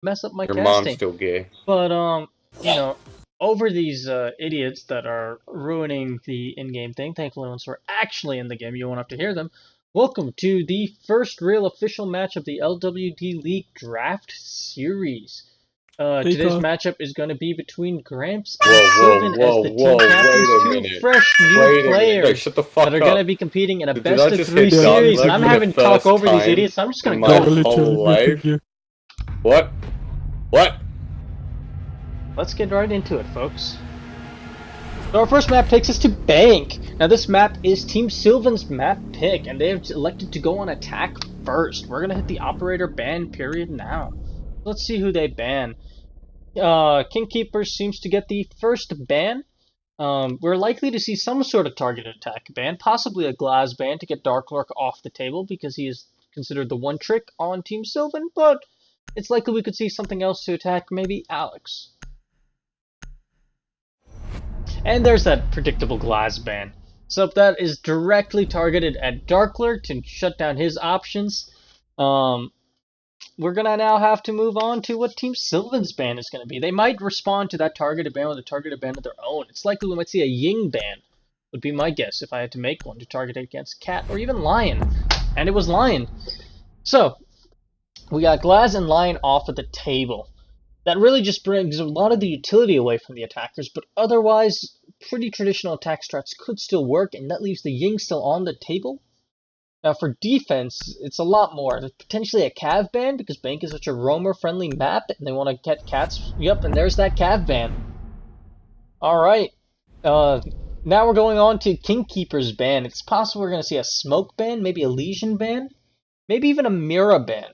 mess up my Your mom's casting. still gay. But you know, over these idiots that are ruining the in-game thing. Thankfully, once we're actually in the game, you won't have to hear them. Welcome to the first real official match of the LWD-League Draft Series. Today's matchup is going to be between Gramps and Sylvan as the team captains, Wait a two minute. fresh new Wait a minute. No, players shut the that fuck are going to up. be competing in a Did I just best-of-3 hit dog series. And leg I'm for the having to talk first over these time idiots, so I'm just going in to my go. whole life? What? What? Let's get right into it, folks. So our first map takes us to Bank. Now this map is Team Sylvan's map pick, and they have elected to go on attack first. We're gonna hit the operator ban period now. Let's see who they ban. Kingkeeper seems to get the first ban. We're likely to see some sort of targeted attack ban, possibly a glass ban to get Dark Lurk off the table because he is considered the one trick on Team Sylvan, but it's likely we could see something else to attack, maybe Alex. And there's that predictable glass ban. So that is directly targeted at Darkler to shut down his options. We're going to now have to move on to what Team Sylvan's ban is going to be. They might respond to that targeted ban with a targeted ban of their own. It's likely we might see a Ying ban, would be my guess if I had to make one to target it against Cat or even Lion. And it was Lion. So, we got Glass and Lion off of the table. That really just brings a lot of the utility away from the attackers, but otherwise, pretty traditional attack strats could still work, and that leaves the Ying still on the table. Now for defense, it's a lot more. There's potentially a Cav ban, because Bank is such a roamer-friendly map, and they want to get cats. Yep, and there's that Cav ban. Alright, now we're going on to Kingkeeper's ban. It's possible we're going to see a Smoke ban, maybe a Legion ban, maybe even a Mira ban.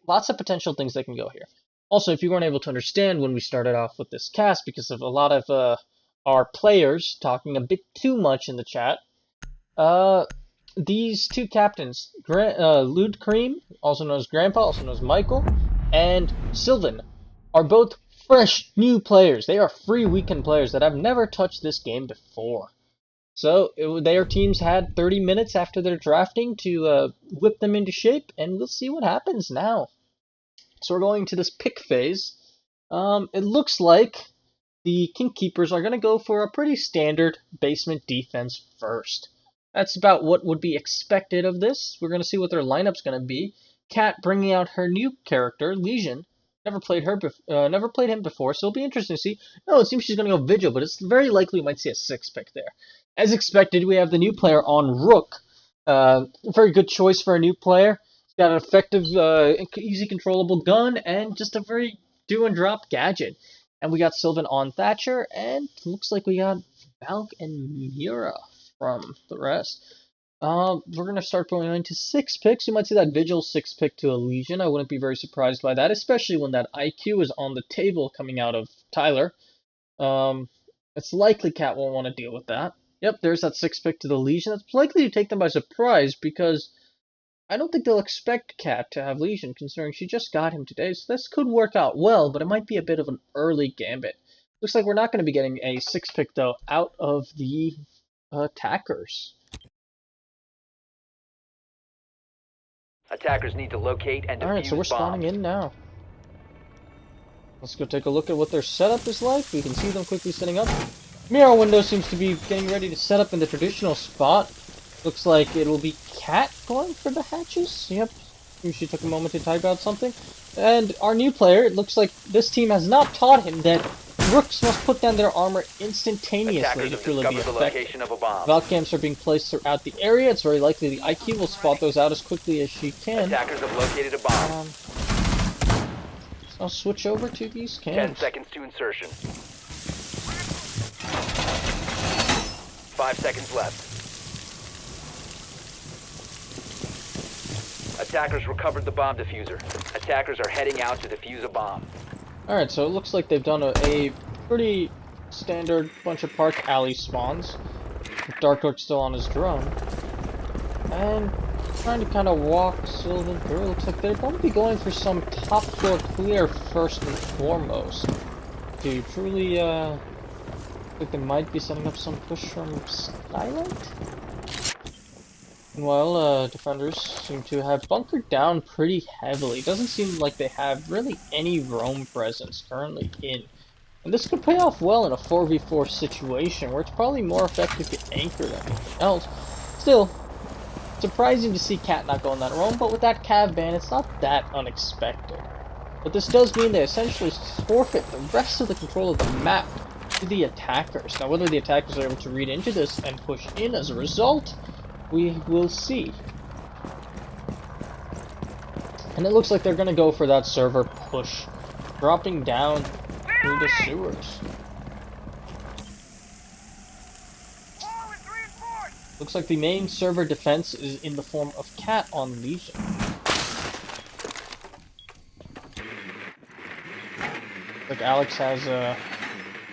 Lots of potential things that can go here. Also, if you weren't able to understand when we started off with this cast because of a lot of our players talking a bit too much in the chat, these two captains, Lude Cream, also known as Grandpa, also known as Michael, and Sylvan, are both fresh new players. They are free weekend players that have never touched this game before. So their teams had 30 minutes after their drafting to whip them into shape, and we'll see what happens now. So we're going to this pick phase. It looks like the Kingkeepers are going to go for a pretty standard basement defense first. That's about what would be expected of this. We're going to see what their lineup's going to be. Kat bringing out her new character, Legion. Never played him before, so it'll be interesting to see. No, it seems she's going to go Vigil, but it's very likely we might see a 6-pick there. As expected, we have the new player on Rook. Very good choice for a new player. Got an effective, easy controllable gun, and just a very do-and-drop gadget. And we got Sylvan on Thatcher, and looks like we got Valk and Mira from the rest. We're going to start going into 6 picks. You might see that Vigil 6-pick to a Legion. I wouldn't be very surprised by that, especially when that IQ is on the table coming out of Tyler. It's likely Cat won't want to deal with that. Yep, there's that 6-pick to the Legion. That's likely to take them by surprise because I don't think they'll expect Cat to have Legion, considering she just got him today, so this could work out well, but it might be a bit of an early gambit. Looks like we're not going to be getting a 6-pick, though, out of the attackers. Attackers need to locate and defuse Alright, so we're spawning in now. Let's go take a look at what their setup is like. We can see them quickly setting up. Mirror window seems to be getting ready to set up in the traditional spot. Looks like it will be Cat going for the hatches. Yep. She took a moment to type out something. And our new player, it looks like this team has not taught him that Rooks must put down their armor instantaneously to truly be effective. Valk camps are being placed throughout the area. It's very likely the IQ will spot those out as quickly as she can. Attackers have located a bomb. So I'll switch over to these cams. 10 seconds to insertion. 5 seconds left. Attackers recovered the bomb diffuser. Attackers are heading out to defuse a bomb. Alright, so it looks like they've done a pretty standard bunch of Park Alley spawns. Dark Lurk's still on his drone. And trying to kind of walk Sylvan through. Looks like they're going to be going for some top floor clear first and foremost. To truly, I think they might be setting up some push from Skylight. Meanwhile, defenders seem to have bunkered down pretty heavily. Doesn't seem like they have really any roam presence currently in. And this could pay off well in a 4v4 situation where it's probably more effective to anchor than anything else. Still, surprising to see Cat not go on that roam, but with that Cav ban, it's not that unexpected. But this does mean they essentially forfeit the rest of the control of the map to the attackers. Now, whether the attackers are able to read into this and push in as a result, we will see. And it looks like they're going to go for that server push, dropping down through the sewers. Looks like the main server defense is in the form of Cat on Legion. Like Alex has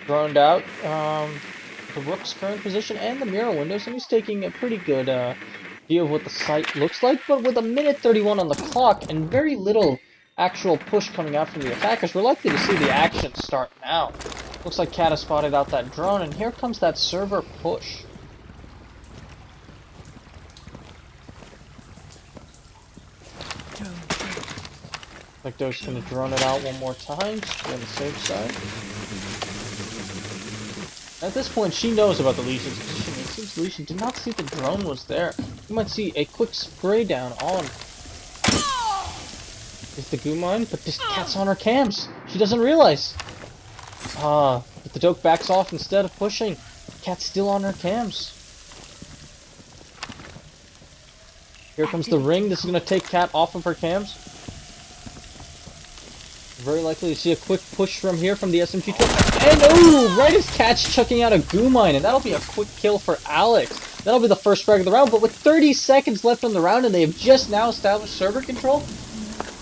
droned out the Rook's current position and the mirror windows, and he's taking a pretty good view of what the site looks like. But with a minute 31 on the clock and very little actual push coming out from the attackers, we're likely to see the action start now. Looks like Cat has spotted out that drone, and here comes that server push. Like they're just gonna drone it out one more time, just to be on the safe side. At this point, she knows about the Legion's position. It seems Legion did not see the drone was there. You might see a quick spray down on is the goo mine, but this Cat's on her cams. She doesn't realize. But the Doke backs off instead of pushing. Cat's still on her cams. Here comes the ring. This is gonna take Cat off of her cams. Very likely to see a quick push from here from the SMG2. And oh, right as Cat's chucking out a goo mine, and that'll be a quick kill for Alex. That'll be the first frag of the round, but with 30 seconds left on the round and they have just now established server control,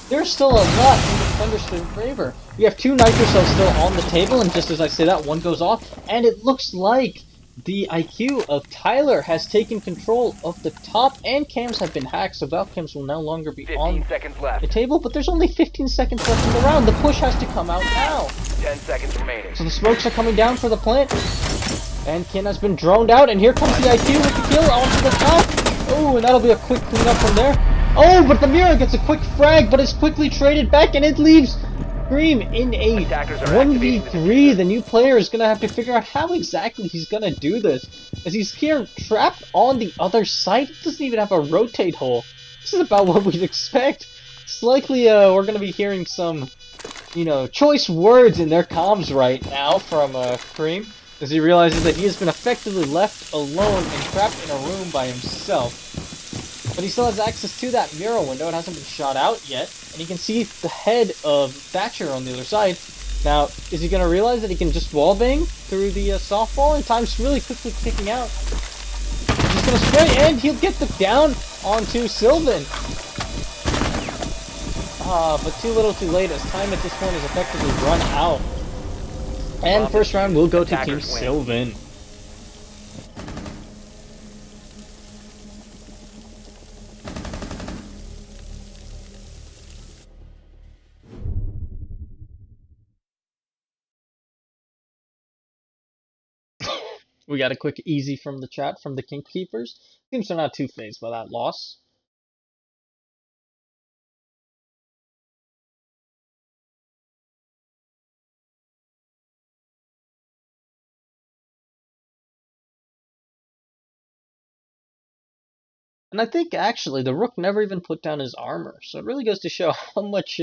there's still a lot in Defender's favor. We have 2 nitro cells still on the table, and just as I say that, one goes off, and it looks like the IQ of Tyler has taken control of the top, and cams have been hacked, so Valve cams will no longer be 15 on seconds left. the table, but there's only 15 seconds left in the round. The push has to come out now. 10 seconds remaining. So the smokes are coming down for the plant, and Ken has been droned out, and here comes the IQ with the kill onto the top. Oh, and that'll be a quick cleanup from there. Oh, but the mirror gets a quick frag, but it's quickly traded back, and it leaves Scream in a 1v3. The new player is going to have to figure out how exactly he's going to do this, as he's here trapped on the other side. He doesn't even have a rotate hole. This is about what we'd expect. It's likely we're going to be hearing some, choice words in their comms right now from Cream, as he realizes that he has been effectively left alone and trapped in a room by himself. But he still has access to that mirror window. It hasn't been shot out yet. And he can see the head of Thatcher on the other side. Now, is he going to realize that he can just wallbang through the softball? And time's really quickly ticking out. He's going to spray, and he'll get the down onto Sylvan. But too little too late, as time at this point is effectively run out. And first round will go to Team Sylvan. We got a quick easy from the chat from the Kink Keepers. Seems they're not too fazed by that loss. And I think actually the Rook never even put down his armor, so it really goes to show how much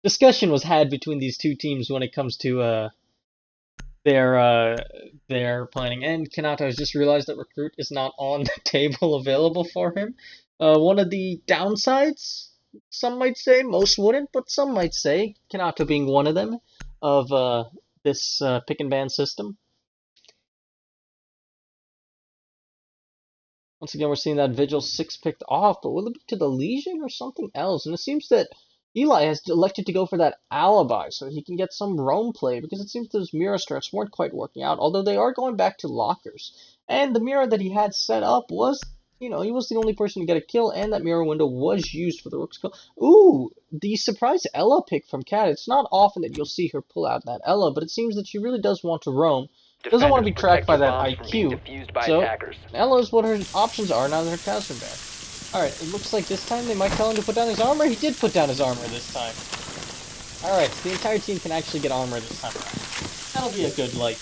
discussion was had between these two teams when it comes to their planning. And Kanata has just realized that Recruit is not on the table available for him. One of the downsides, some might say, most wouldn't, but some might say, Kanata being one of them, of this pick and ban system. Once again, we're seeing that Vigil 6 picked off, but will it be to the Legion or something else? And it seems that Eli has elected to go for that alibi so he can get some roam play, because it seems those mirror strats weren't quite working out, although they are going back to lockers. And the mirror that he had set up was, he was the only person to get a kill, and that mirror window was used for the Rook's kill. Ooh, the surprise Ella pick from Cat. It's not often that you'll see her pull out that Ella, but it seems that she really does want to roam. Doesn't want to be Defenders, tracked by protect your that bombs from being IQ. defused by So, attackers. Now knows what her options are now that her cows are back. Alright, it looks like this time they might tell him to put down his armor. He did put down his armor this time. Alright, so the entire team can actually get armor this time around. That'll be a good, like,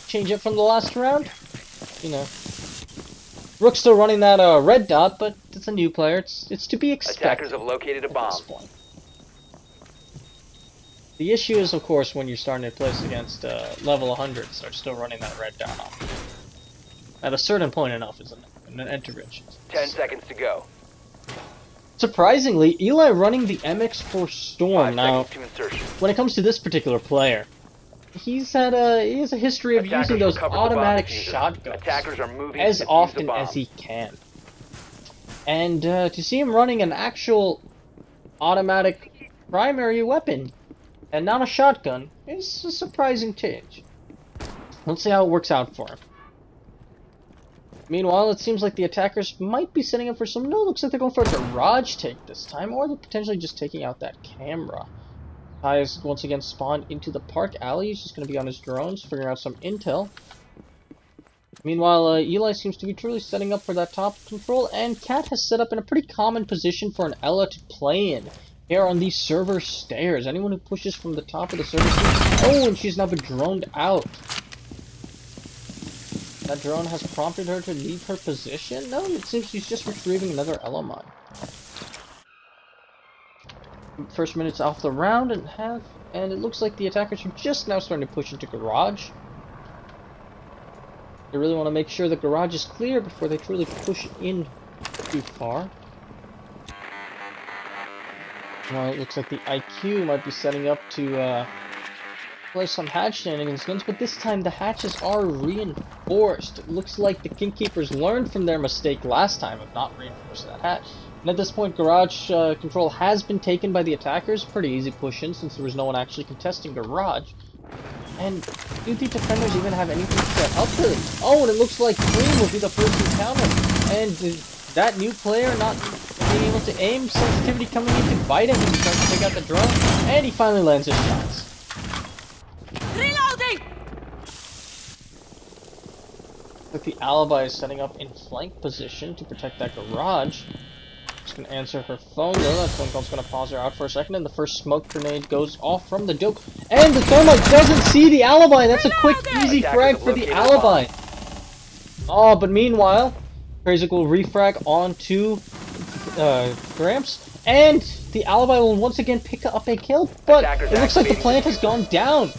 change up from the last round. You know. Rook's still running that, red dot, but it's a new player. It's to be expected. Attackers have located a at bomb. this point. The issue is, of course, when you're starting to place against, level 100s, they're still running that red dot on. At a certain point enough, isn't it? An intervention. 10 seconds to go. Surprisingly, Eli running the MX4 Storm 5 now. seconds to insertion. When it comes to this particular player, he has a history of Attackers using those recovered the bomb automatic diffuser. shotguns Attackers are moving as to defuse often the bomb. as he can. And to see him running an actual automatic primary weapon and not a shotgun is a surprising change. Let's see how it works out for him. Meanwhile, it seems like the attackers might be setting up for some... No, it looks like they're going for a garage take this time, or they're potentially just taking out that camera. Ty is once again spawned into the park alley. He's just going to be on his drones, figuring out some intel. Meanwhile, Eli seems to be truly setting up for that top control, and Cat has set up in a pretty common position for an Ella to play in. Here on these server stairs. Anyone who pushes from the top of the server stairs... Oh, and she's now been droned out. That drone has prompted her to leave her position? No, it seems she's just retrieving another Ella mine. First minute's off the round and half, and it looks like the attackers are just now starting to push into garage. They really want to make sure the garage is clear before they truly push in too far. Well, it looks like the IQ might be setting up to play some hatch shenanigans, but this time the hatches are reinforced. It looks like the King Keepers learned from their mistake last time of not reinforcing that hatch. And at this point, garage control has been taken by the attackers. Pretty easy push-in since there was no one actually contesting garage. And do the defenders even have anything set up for them? Oh, and it looks like Cream will be the first encounter. And that new player not being able to aim, sensitivity coming in to bite him as he tries to take out the drone. And he finally lands his shots. Reloading! But the alibi is setting up in flank position to protect that garage. Just gonna answer her phone though. That phone call's gonna pause her out for a second, and the first smoke grenade goes off from the joke. And the thermite doesn't see the alibi. That's a quick, easy frag for the alibi. Oh, but meanwhile, Krazik will refrag onto Gramps, and the alibi will once again pick up a kill. But it looks like the plant has gone down.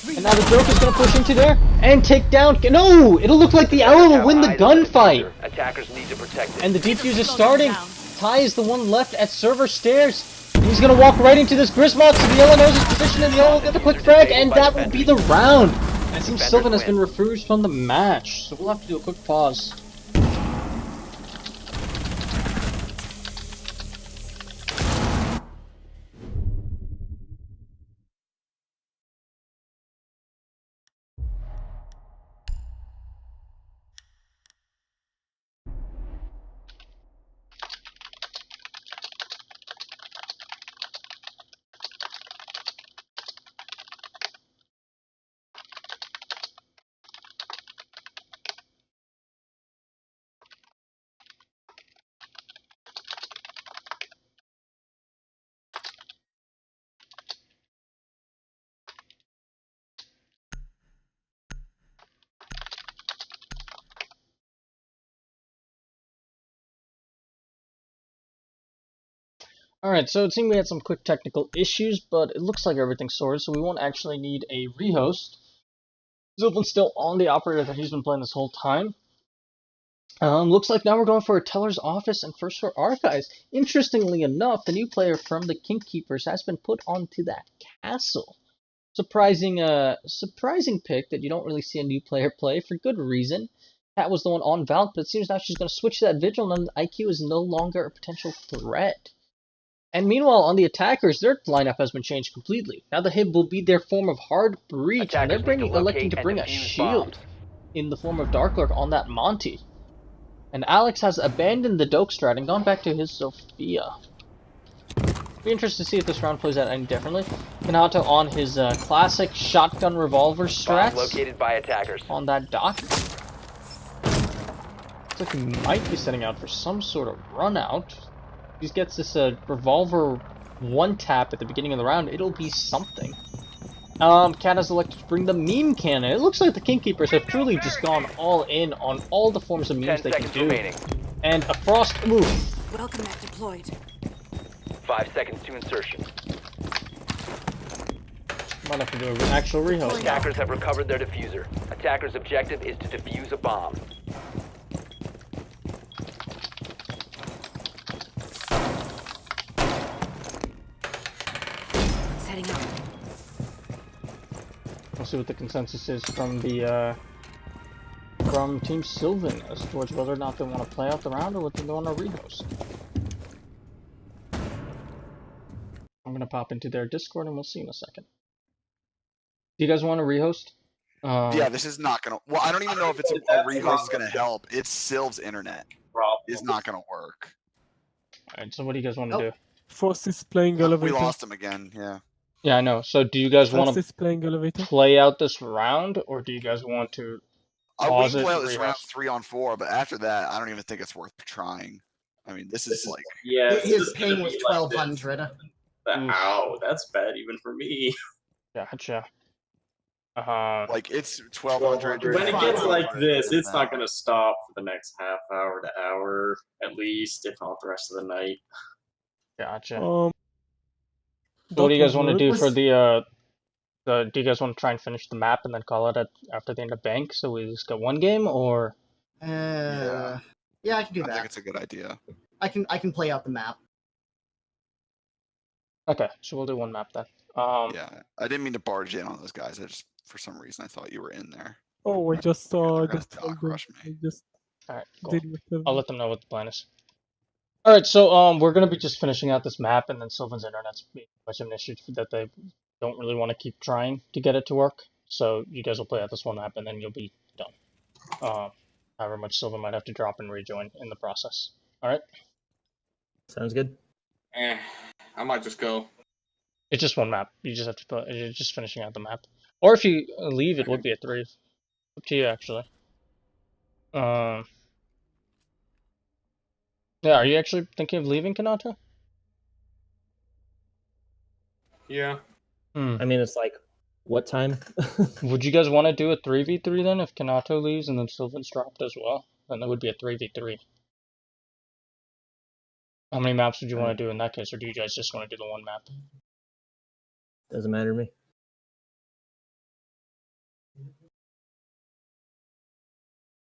And now the joke is going to push into there and take down... No! It'll look like the Ella will win the gunfight! Attackers need to protect it. And the defuse is starting. Ty is the one left at server stairs. And he's going to walk right into this Grismox, so the Ella knows his position, and the Ella will get the quick frag, and that will be the round! It seems Sylvan has been refused from the match, so we'll have to do a quick pause. Alright, so it seemed we had some quick technical issues, but it looks like everything's sorted, so we won't actually need a rehost. Zilpin's still on the operator that he's been playing this whole time. Looks like now we're going for a teller's office and first for archives. Interestingly enough, the new player from the King Keepers has been put onto that castle. Surprising pick that you don't really see a new player play for good reason. That was the one on Valk, but it seems now she's going to switch to that Vigil, and the IQ is no longer a potential threat. And meanwhile, on the attackers, their lineup has been changed completely. Now the Hib will be their form of hard breach, and they're electing to bring a shield in the form of Dark Lurk on that Monty. And Alex has abandoned the Doke strat and gone back to his Sophia. Be interested to see if this round plays out any differently. Minato on his classic shotgun revolver Bomb strats located by attackers. on that dock. Looks like he might be setting out for some sort of run out. If he gets this revolver one tap at the beginning of the round, it'll be something. Cat has elected to bring the meme cannon. It looks like the Kingkeepers have truly just gone all in on all the forms of memes 10 they can seconds do. remaining. And a frost move. Welcome back deployed. 5 seconds to insertion. Might have to do an actual rehost now. Attackers have recovered their diffuser. Attackers' objective is to defuse a bomb. Setting up. We'll see what the consensus is from the from Team Sylvan as towards whether or not they want to play out the round or whether they want to rehost. I'm gonna pop into their Discord and we'll see in a second. Do you guys want to rehost? Yeah, this is not gonna. Well, I don't even know if it's a rehost is gonna help. It's Sylv's internet is not gonna work. Alright, so what do you guys want to do? Frost is playing We elevator. lost him again. Yeah. Yeah, I know. So do you guys want Frost to is playing elevator. play out this round or do you guys want to We pause can it play out and this rehost? round 3-on-4, but after that, I don't even think it's worth trying. I mean, this is like. Yeah, His ping was 1200. Ow, that's bad even for me. Gotcha. Like it's 1200. When it gets like this, it's not going gonna stop for the next half hour to hour, at least, if not the rest of the night. Gotcha. Um. So what do you guys that want to would do work. for do you guys want to try and finish the map and then call it after the end of bank so we just get one game or Yeah, I can do I think that. it's a good idea. I can play out the map. okay, so we'll do one map then. Yeah, I didn't mean to barge in on those guys. I just, for some reason, I thought you were in there. Oh, I just They're gonna just dock told them. rush me. I just Alright, cool. did whatever. I'll let them know what the plan is. Alright, so we're gonna be just finishing out this map and then Sylvan's internet's being much of an issue that they don't really want to keep trying to get it to work. So you guys will play out this one map and then you'll be done. However much Sylvan might have to drop and rejoin in the process. Alright? Sounds good. I might just go. It's just one map. You just have to play. You're just finishing out the map. Or if you leave, it would be a 3. Up to you, actually. Yeah, are you actually thinking of leaving, Kanata? Yeah. I mean, it's like, what time? Would you guys want to do a 3v3 then if Kanato leaves and then Sylvan's dropped as well? Then that would be a 3v3. How many maps would you want to do in that case, or do you guys just want to do the one map? Doesn't matter to me.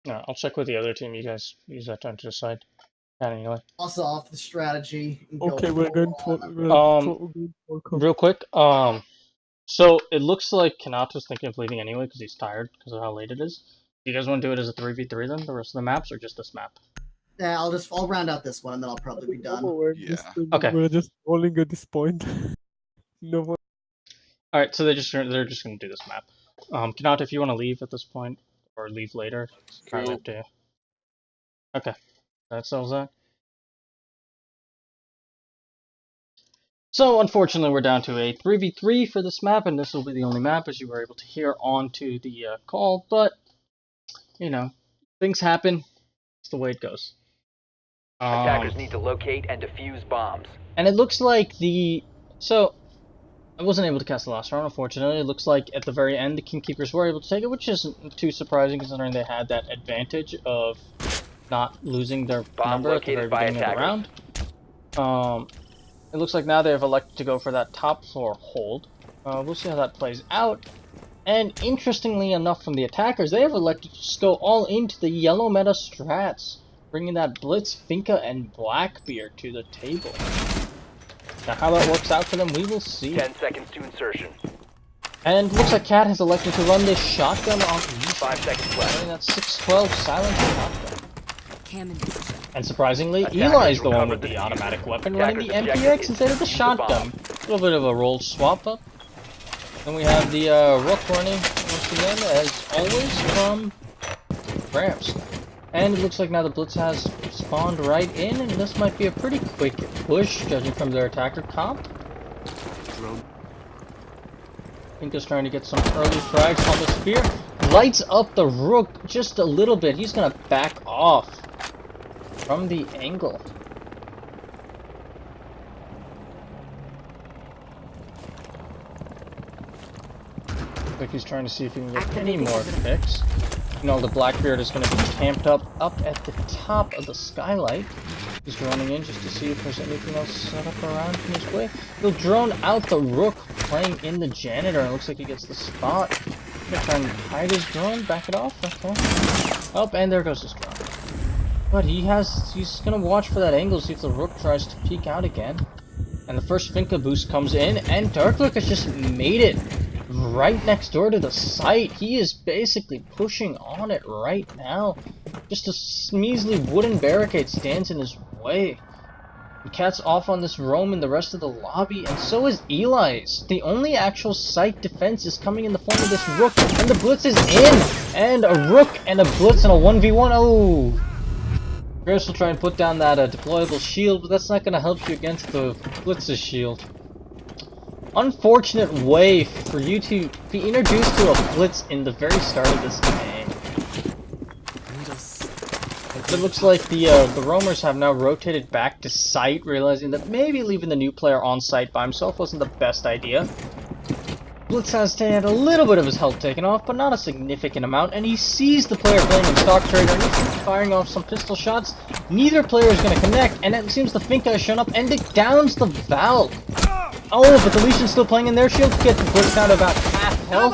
Alright, I'll check with the other team. You guys use that time to decide. Anyway. Also off the strategy. And go Okay, we're full going on. to. Real quick, so it looks like Kanato's thinking of leaving anyway because he's tired because of how late it is. Do you guys want to do it as a 3v3 then, the rest of the maps, or just this map? Yeah, I'll round out this one and then I'll probably be done. Yeah. Okay. We're just rolling at this point. No one. Alright, so they're just gonna do this map. Kanato, if you want to leave at this point, or leave later, it's entirely up to you. Okay, that settles that. So, unfortunately, we're down to a 3v3 for this map, and this will be the only map, as you were able to hear onto the call, but, you know, things happen. It's the way it goes. Attackers need to locate and defuse bombs. And it looks like so, I wasn't able to cast the last round, unfortunately. It looks like at the very end, the Kingkeepers were able to take it, which isn't too surprising considering they had that advantage of not losing their Bomb number at the very located by beginning of the round. It looks like now they have elected to go for that top floor hold. We'll see how that plays out. And interestingly enough from the attackers, they have elected to just go all into the yellow meta strats, bringing that Blitz, Finka, and Blackbeard to the table. Now how that works out for them, we will see. 10 seconds to insertion. And looks like Cat has elected to run this shotgun off 5 seconds left. running that 612 silent shotgun. Cam in. And surprisingly, Attackers Eli's the one recovered with the the diffuser. automatic weapon, running the Attackers' MPX objective instead of the is to defuse the shotgun. bomb. A little bit of a roll swap up. Then we have the Rook running once again, as always, from Gramps. And it looks like now the Blitz has spawned right in, and this might be a pretty quick push, judging from their attacker comp. Finka's trying to get some early frags on the spear. Lights up the Rook just a little bit. He's gonna back off from the angle. Like he's trying to see if he can get any more picks. You know, the Blackbeard is going to be camped up at the top of the skylight. He's running in just to see if there's anything else set up around in his way. He'll drone out the Rook playing in the janitor, and it looks like he gets the spot. He's going to try and hide his drone, back it off, okay. Oh, and there goes his drone. But he's going to watch for that angle, see if the Rook tries to peek out again. And the first Finka boost comes in, and Darklook has just made it right next door to the site. He is basically pushing on it right now. Just a measly wooden barricade stands in his way. The cat's off on this roam in the rest of the lobby, and so is Eli's. The only actual site defense is coming in the form of this Rook, and the Blitz is in! And a Rook and a Blitz and a 1v1. Oh! Chris will try and put down that deployable shield, but that's not going to help you against the Blitz's shield. Unfortunate way for you to be introduced to a Blitz in the very start of this game. It looks like the roamers have now rotated back to site, realizing that maybe leaving the new player on site by himself wasn't the best idea. Blitz has had a little bit of his health taken off, but not a significant amount, and he sees the player playing in Stock Trader, and he's firing off some pistol shots. Neither player is going to connect, and it seems the Finka has shown up, and it downs the Valve. Oh, but the Legion's still playing in their shield to get the Blitz down to about half health.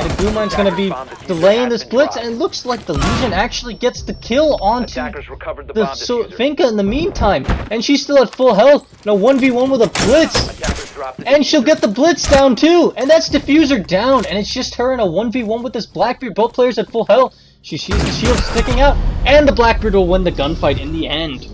And Gumine's going to be delaying this Blitz, and it looks like the Legion actually gets the kill onto the Finka in the meantime. And she's still at full health. No 1v1 with a Blitz. And she'll get the Blitz down too. And that's Diffuser down. And it's just her in a 1v1 with this Blackbeard. Both players at full health. She sees the shield sticking out. And the Blackbeard will win the gunfight in the end.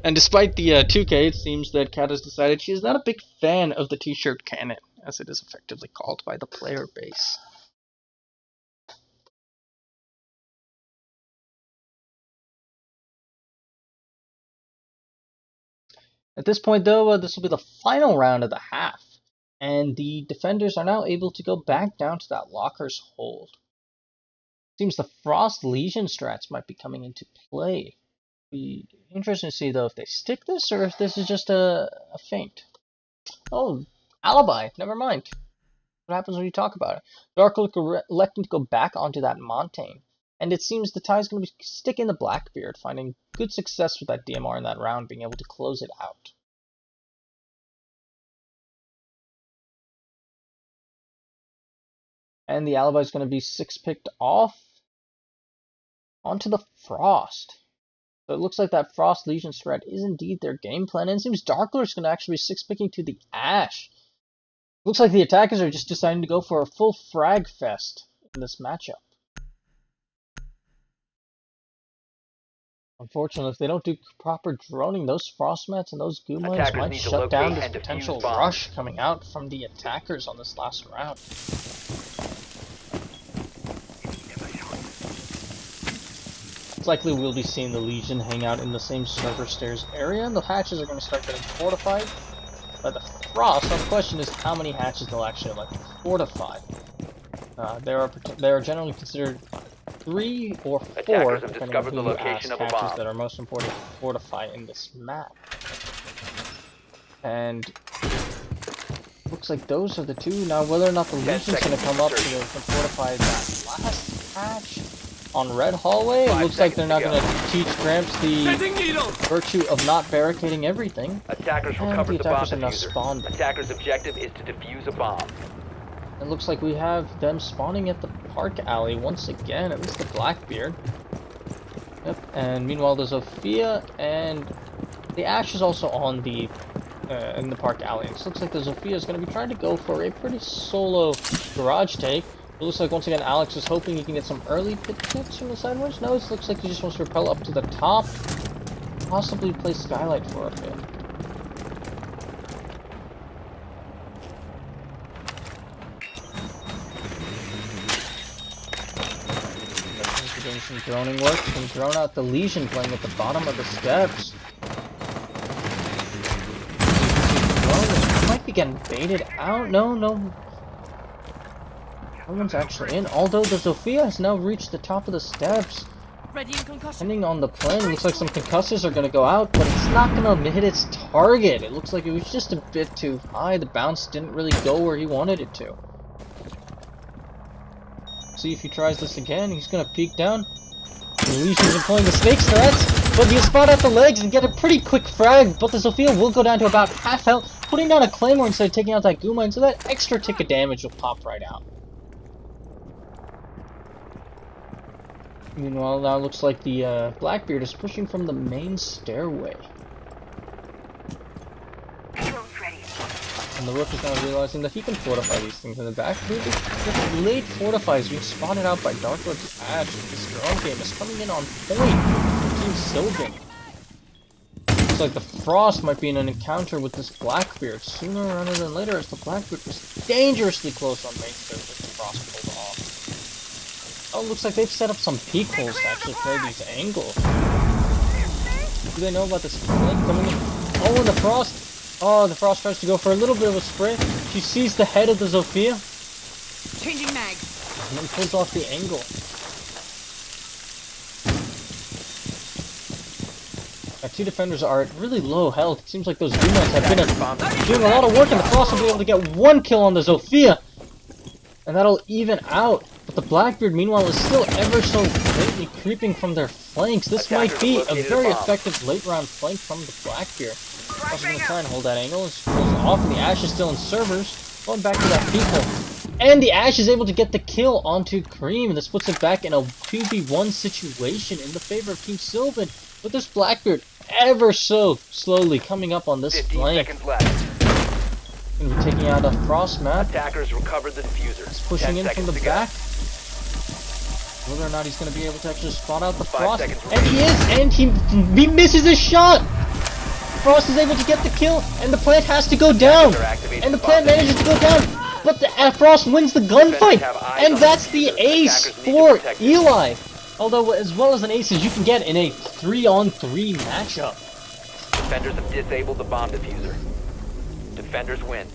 And despite the 2K, it seems that Kat has decided she is not a big fan of the t-shirt cannon, as it is effectively called by the player base. At this point, though, this will be the final round of the half, and the defenders are now able to go back down to that locker's hold. Seems the Frost Legion strats might be coming into play. Be interesting to see though if they stick this or if this is just a feint. Oh, alibi. Never mind. What happens when you talk about it? Darklook electing to go back onto that Montaigne, and it seems the tie's going to be sticking the Blackbeard, finding good success with that DMR in that round, being able to close it out. And the alibi is going to be 6-picked off onto the Frost. So it looks like that Frost Legion strat is indeed their game plan, and it seems Darkler's going to actually be 6-picking to the Ash. Looks like the attackers are just deciding to go for a full frag fest in this matchup. Unfortunately, if they don't do proper droning, those Frostmats and those Gumines might shut down this potential rush coming out from the attackers on this last round. It's likely we'll be seeing the Legion hang out in the same server stairs area, and the hatches are going to start getting fortified by the Frost. So the question is how many hatches they'll actually like to fortify. There are generally considered 3 or 4, depending on who you ask, hatches that are most important to fortify in this map. And looks like those are the 2. Now whether or not the Legion's going to come up to fortify that last hatch on Red Hallway, it looks like they're not going to teach Gramps the virtue of not barricading everything. Attackers recovered the bomb diffuser. Attackers' objective is to defuse a bomb. It looks like we have them spawning at the Park Alley once again, at least the Blackbeard. Yep, and meanwhile the Zofia and the Ash is also on the in the Park Alley. It looks like the Zofia is going to be trying to go for a pretty solo garage take. It looks like once again Alex is hoping he can get some early pit kicks from the sideways. No, it looks like he just wants to rappel up to the top, possibly play Skylight for a bit. Doing some droning work. Some drone out the Legion playing at the bottom of the steps. Drone might be getting baited out. No. No one's actually in. Although the Zofia has now reached the top of the steps. Ready in concussion. Depending on the plane, it looks like some concussors are going to go out, but it's not going to hit its target. It looks like it was just a bit too high. The bounce didn't really go where he wanted it to. See if he tries this again. He's going to peek down. The Legion's employing the snake's threats, but he'll spot out the legs and get a pretty quick frag, but the Zofia will go down to about half health, putting down a claymore instead of taking out that Guma, and so that extra tick of damage will pop right out. Meanwhile, now it looks like the Blackbeard is pushing from the main stairway. And the Rook is now realizing that he can fortify these things in the back. Really, the late fortifies being spotted out by Dark Lord's Ash. This drone game is coming in on point for Team Sylvan. Looks like the Frost might be in an encounter with this Blackbeard sooner rather than later, as the Blackbeard was dangerously close on main stairs with the Frost pulled off. Oh, looks like they've set up some peek holes to actually play these angles. Do they know about this flank coming in? Oh, and the Frost! Oh, the Frost tries to go for a little bit of a spray. She sees the head of the Zofia. Changing mags. And then pulls off the angle. Our two defenders are at really low health. It seems like those Dumas have been doing a lot of work, and the Frost will be able to get one kill on the Zofia. And that'll even out. But the Blackbeard, meanwhile, is still ever so lately creeping from their flanks. This might be a very effective late round flank from the Blackbeard. Also going to try and hold that angle. It's off, and the Ash is still in servers. Going back to that people. And the Ash is able to get the kill onto Cream. And this puts it back in a 2v1 situation in the favor of Team Sylvan. With this Blackbeard ever so slowly coming up on this 15 flank. seconds left. Going to be taking out a Frost map. Attackers recovered the diffuser. He's pushing 10 in from the seconds to go. back. Whether or not he's going to be able to actually spot out the 5 Frost. seconds And he is! And he misses his shot! Frost is able to get the kill, and the plant has to go down! And the plant manages to go down! But the Frost wins the gunfight! And that's the ace for Eli! Although, as well as an ace as you can get in a 3-on-3 matchup. Defenders have disabled the bomb diffuser. Defenders win.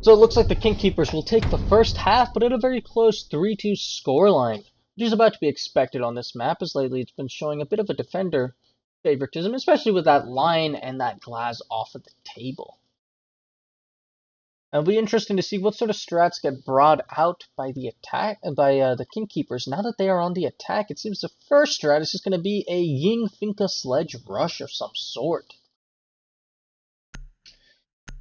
So it looks like the Kingkeepers will take the first half, but at a very close 3-2 scoreline, which is about to be expected on this map, as lately it's been showing a bit of a defender favoritism, especially with that line and that glass off at the table. It'll be interesting to see what sort of strats get brought out by the the Kingkeepers. Now that they are on the attack, it seems the first strat is just going to be a Ying Finka Sledge Rush of some sort.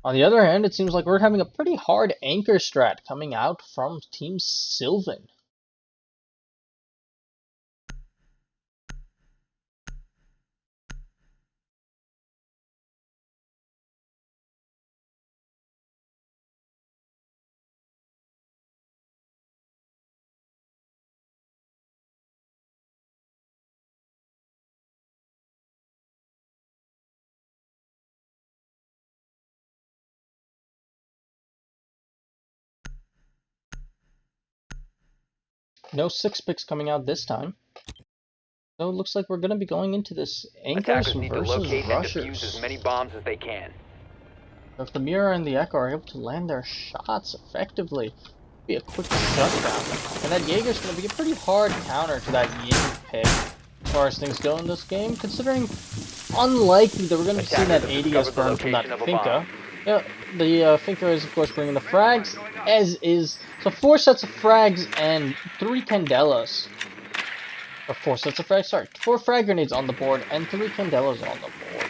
On the other hand, it seems like we're having a pretty hard anchor strat coming out from Team Sylvan. No 6-picks coming out this time. So it looks like we're going to be going into this Anchors Attackers need to versus locate and defuse Rushers. as many bombs as they can. If the Mirror and the Echo are able to land their shots effectively, it'll be a quick shutdown. And that Jaeger's going to be a pretty hard counter to that Ying pick as far as things go in this game, considering unlikely that we're going to see that ADS burn from that Finka. Yeah, the Finka is, of course, bringing the frags, as is... So 4 sets of frags and 3 Candelas. Or 4 sets of frags, sorry. 4 frag grenades on the board and 3 Candelas on the board.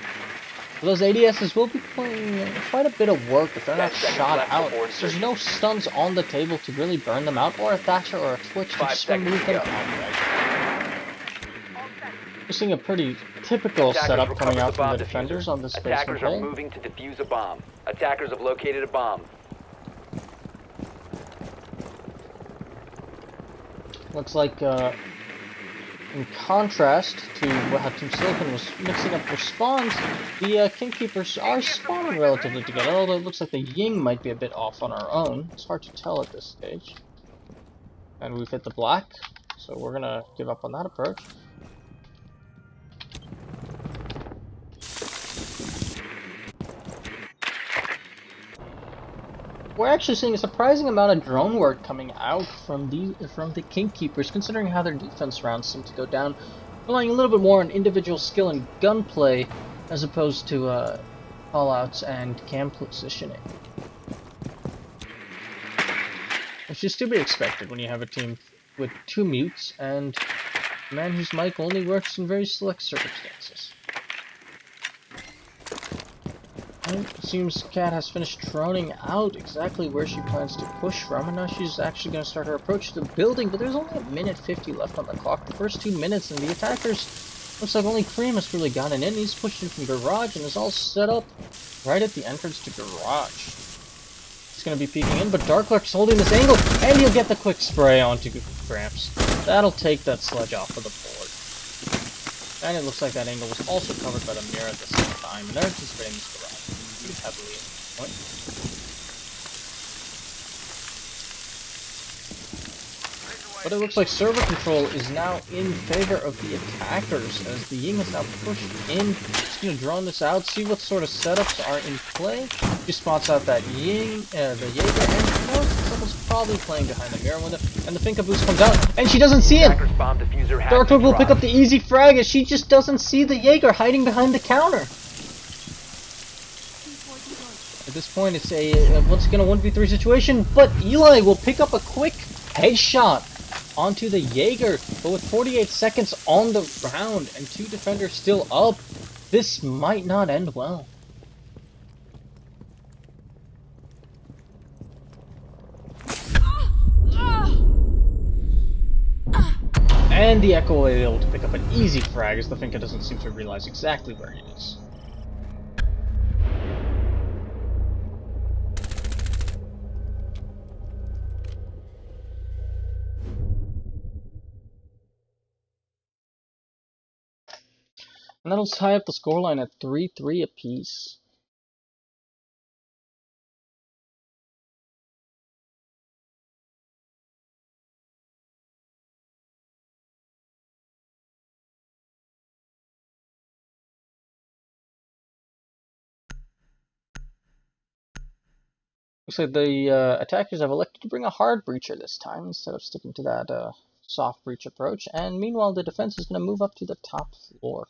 So those ADSs will be playing quite a bit of work if they're not shot out. There's no stuns on the table to really burn them out, or a Thatcher or a Twitch to just remove them outright. We're seeing a pretty typical setup coming out from the defenders on this basement Attackers are hole. moving to defuse a bomb. Attackers have located a bomb. Looks like In contrast to how Team Silicon was mixing up their spawns, the Kingkeepers are spawning relatively together, although it looks like the Ying might be a bit off on our own. It's hard to tell at this stage. And we've hit the black, so we're gonna give up on that approach. We're actually seeing a surprising amount of drone work coming out from the Kingkeepers, considering how their defense rounds seem to go down, relying a little bit more on individual skill and gunplay as opposed to callouts and camp positioning. Which is to be expected when you have a team with 2 mutes and a man whose mic only works in very select circumstances. And it seems Cat has finished droning out exactly where she plans to push from, and now she's actually going to start her approach to the building, but there's only 1:50 left on the clock. The first 2 minutes, and the attackers, looks like only Cream has really gotten in. He's pushed in from garage and is all set up right at the entrance to garage. He's going to be peeking in, but Darklark's holding this angle, and he'll get the quick spray onto Gramps. That'll take that sledge off of the board. And it looks like that angle was also covered by the mirror at the same time, and they're anticipating this garage pretty heavily at this point. But it looks like server control is now in favor of the attackers, as the Ying has now pushed in. Just gonna drone this out, see what sort of setups are in play. He spots out that Ying, the Jaeger, and someone's probably playing behind the mirror window. And the Finka boost comes out, and she doesn't see him! Darklark will pick up the easy frag, as she just doesn't see the Jaeger hiding behind the counter. At this point, it's a once again a 1v3 situation, but Eli will pick up a quick headshot onto the Jaeger, but with 48 seconds on the round and 2 defenders still up, this might not end well. And the Echo will be able to pick up an easy frag, as the Finka doesn't seem to realize exactly where he is. And that'll tie up the scoreline at 3-3 apiece. Looks like the attackers have elected to bring a hard breacher this time instead of sticking to that soft breach approach. And meanwhile, the defense is going to move up to the top floor.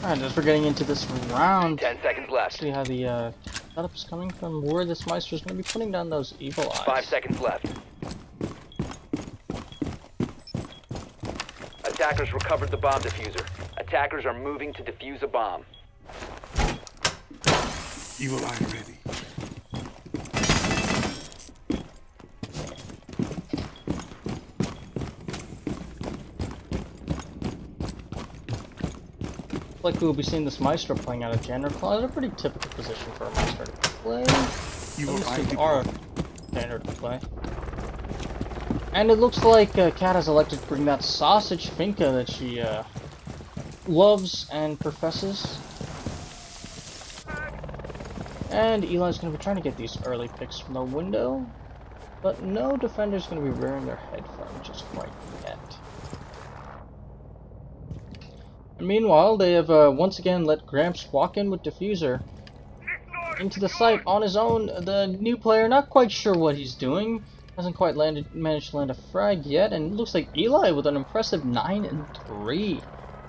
Alright, as we're getting into this round, 10 seconds left. see how the setup's coming from, where this Meister's going to be putting down those evil eyes. 5 seconds left. Attackers recovered the bomb diffuser. Attackers are moving to defuse a bomb. Evil eye ready. Like we'll be seeing this Maestro playing out of Janitor Claw. It's a pretty typical position for a Maestro to play. Our standard to play. And it looks like Kat has elected to bring that sausage Finka that she loves and professes. And Eli's going to be trying to get these early picks from the window, but no defender's going to be rearing their head for him just quite yet. And meanwhile, they have once again let Gramps walk in with Diffuser into the site on his own. The new player, not quite sure what he's doing. Hasn't quite managed to land a frag yet, and it looks like Eli with an impressive 9 and 3.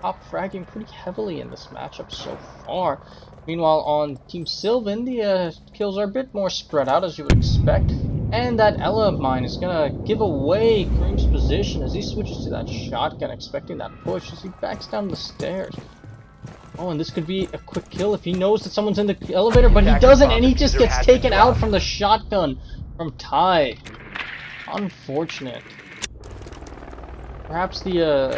Top fragging pretty heavily in this matchup so far. Meanwhile, on Team Sylvan, the kills are a bit more spread out, as you would expect. And that Ella of mine is going to give away Cream's position as he switches to that shotgun, expecting that push as he backs down the stairs. Oh, and this could be a quick kill if he knows that someone's in the elevator, but he doesn't, and he just gets taken out from the shotgun from Ty. Unfortunate. Perhaps the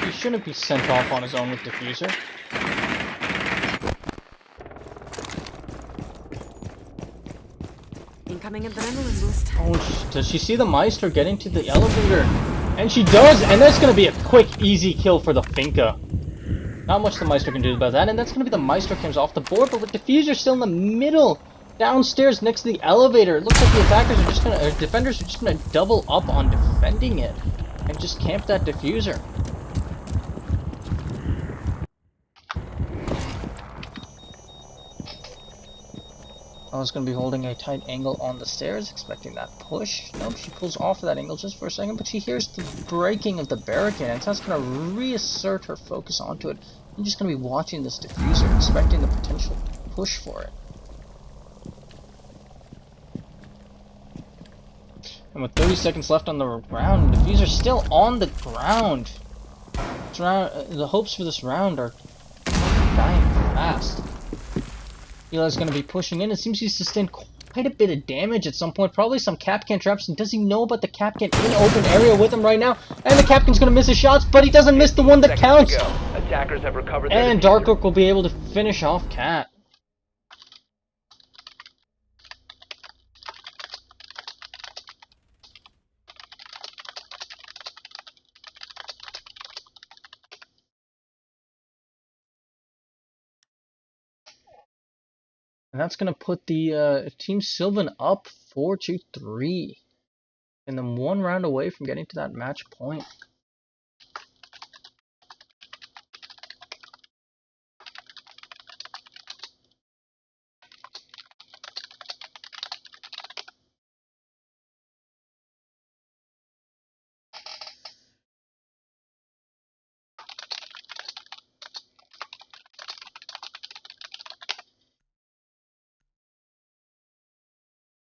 he shouldn't be sent off on his own with Diffuser. Incoming adrenaline boost. Oh, does she see the Meister getting to the elevator? And she does, and that's going to be a quick, easy kill for the Finka. Not much the Meister can do about that, and that's going to be the Meister comes off the board, but with Diffuser still in the middle, downstairs next to the elevator, it looks like the attackers are just going to, defenders are just going to double up on defending it, and just camp that Diffuser. I was going to be holding a tight angle on the stairs, expecting that push. Nope, she pulls off of that angle just for a second, but she hears the breaking of the barricade, and that's going to reassert her focus onto it. I'm just going to be watching this Diffuser, expecting the potential push for it. And with 30 seconds left on the round, Diffuser's still on the ground. The hopes for this round are dying fast. Eli's going to be pushing in. It seems he's sustained quite a bit of damage at some point. Probably some Capcan traps. And does he know about the Capcan in open area with him right now? And the Capcan's going to miss his shots, but he doesn't miss the one that counts. Attackers have recovered And Dark Oak will be able to finish off Cat. And that's going to put the Team Sylvan up 4-3. And then one round away from getting to that match point.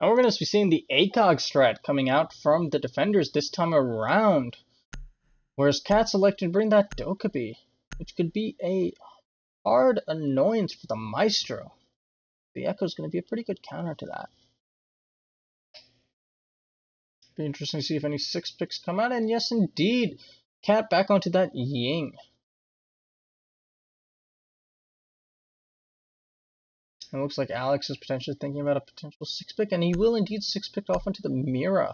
And we're going to be seeing the ACOG strat coming out from the defenders this time around. Whereas Cat selected to bring that Dokkaebi, which could be a hard annoyance for the Maestro. The Echo is going to be a pretty good counter to that. Be interesting to see if any 6 picks come out. And yes, indeed, Cat back onto that Ying. It looks like Alex is potentially thinking about a potential 6-pick, and he will indeed 6-pick off into the Mira.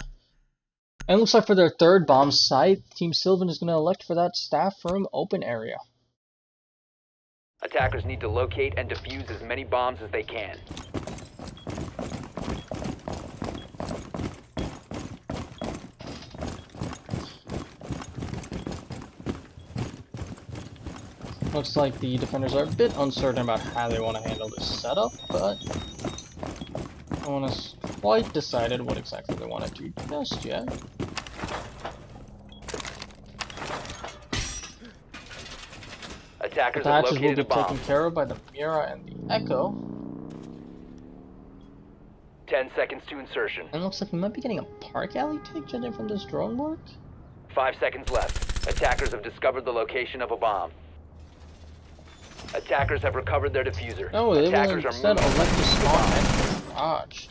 And it looks like for their third bomb site, Team Sylvan is going to elect for that staff room open area. Attackers need to locate and defuse as many bombs as they can. Looks like the defenders are a bit uncertain about how they want to handle this setup, but no one has quite decided what exactly they want to do just yet. Attackers The have hatches will located be a bomb. taken care of by the Mira and the Echo. 10 seconds to insertion. And it looks like we might be getting a park alley take, judging from this drone work. 5 seconds left. Attackers have discovered the location of a bomb. Attackers have recovered their diffuser. No, they will Attackers are instead moving elect to to the spawn bomb. at the garage.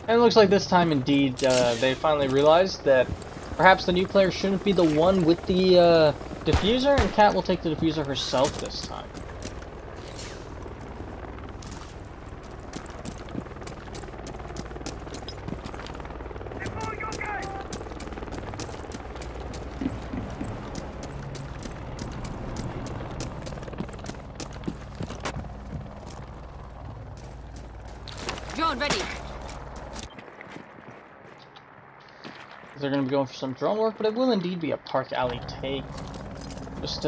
And it looks like this time, indeed, they finally realized that perhaps the new player shouldn't be the one with the diffuser, and Kat will take the diffuser herself this time. Drone ready. They're going to be going for some drone work, but it will indeed be a Park Alley take. Just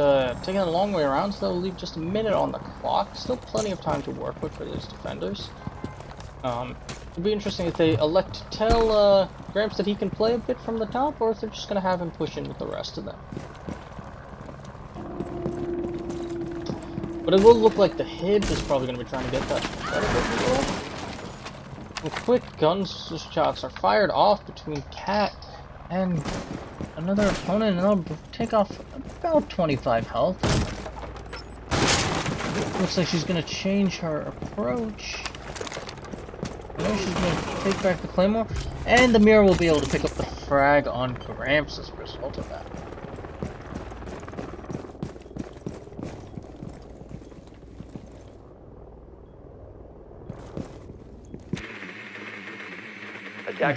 taking a long way around, so they'll leave just a minute on the clock. Still plenty of time to work with for these defenders. It'll be interesting if they elect to tell Gramps that he can play a bit from the top, or if they're just going to have him push in with the rest of them. But it will look like the Hib is probably going to be trying to get that well, quick gunshots are fired off between Cat and another opponent, and they'll take off about 25 health. Looks like she's going to change her approach. No, she's going to take back the Claymore, and the Mirror will be able to pick up the frag on Gramps as a result of that.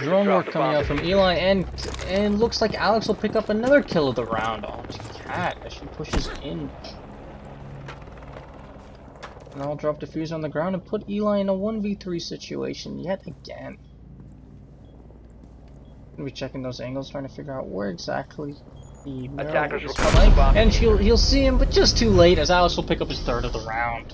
Drone work coming out from Eli, and looks like Alex will pick up another kill of the round onto Cat as she pushes in. And I'll drop Diffuse on the ground and put Eli in a 1v3 situation yet again. Gonna be checking those angles, trying to figure out where exactly the Attackers is recover the bomb. and he'll see him, but just too late as Alex will pick up his third of the round.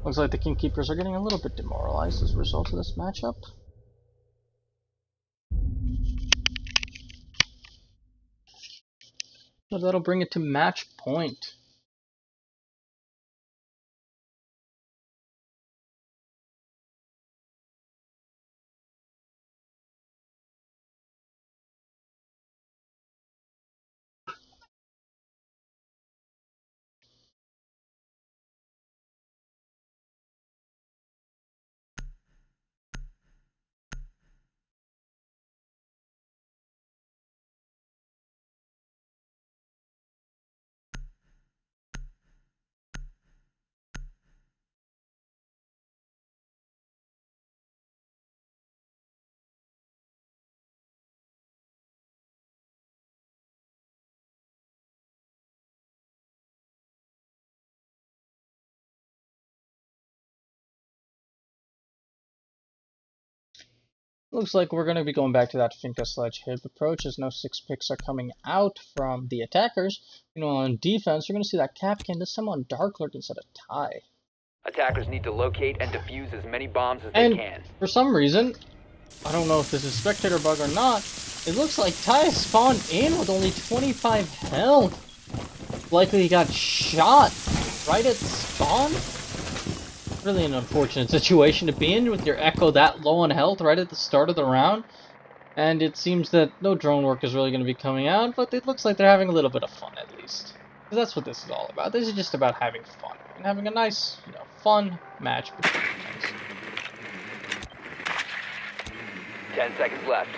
Looks like the Kingkeepers are getting a little bit demoralized as a result of this matchup. But that'll bring it to match point. Looks like we're going to be going back to that Finka Sledge Hib approach as no 6 picks are coming out from the attackers. Meanwhile, on defense, you're going to see that Capcan, this time on Dark Lurk instead of Ty. Attackers need to locate and defuse as many bombs as And they can. for some reason, I don't know if this is spectator bug or not, it looks like Ty spawned in with only 25 health. Likely he got shot right at spawn. Really an unfortunate situation to be in with your Echo that low on health right at the start of the round. And it seems that no drone work is really going to be coming out, but it looks like they're having a little bit of fun at least. Because that's what this is all about. This is just about having fun. And having a nice, fun match between friends. 10 seconds left.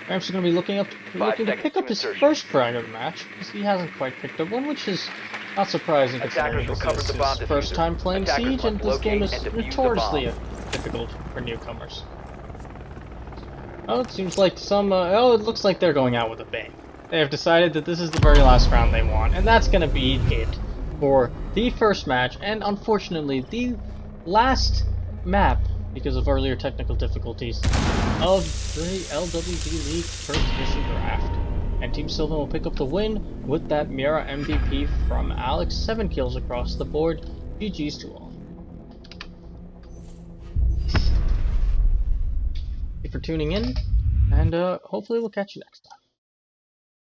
Gramps is going to be looking to pick up his first frag of the match, because he hasn't quite picked up one, which is not surprising considering this is his first time playing Siege, and this game is notoriously difficult for newcomers. Oh, it seems like it looks like they're going out with a bang. They have decided that this is the very last round they want, and that's going to be it for the first match, and unfortunately, the last map, because of earlier technical difficulties, of the LWD-League first edition draft. And Team Sylvan will pick up the win with that Mira MVP from Alex. 7 kills across the board. GG's to all. Thank you for tuning in, and hopefully we'll catch you next time.